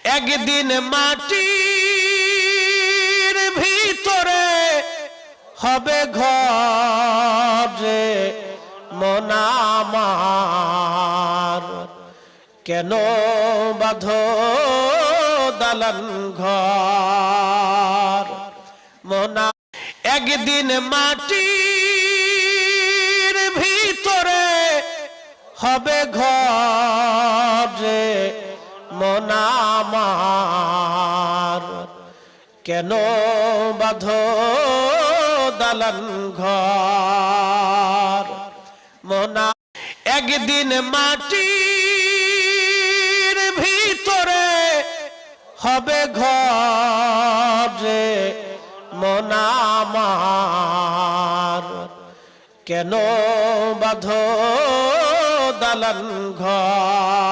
একদিন মাটির ভিতরে হবে ঘর রে মন আমার, কেন বাঁধো দালান ঘর মন। একদিন মাটির ভিতরে হবে ঘর রে মন আমার, কেন বাঁধো দালান ঘর মন। একদিন মাটির ভিতরে হবে ঘর রে মন আমার, কেন বাঁধো দালান ঘর।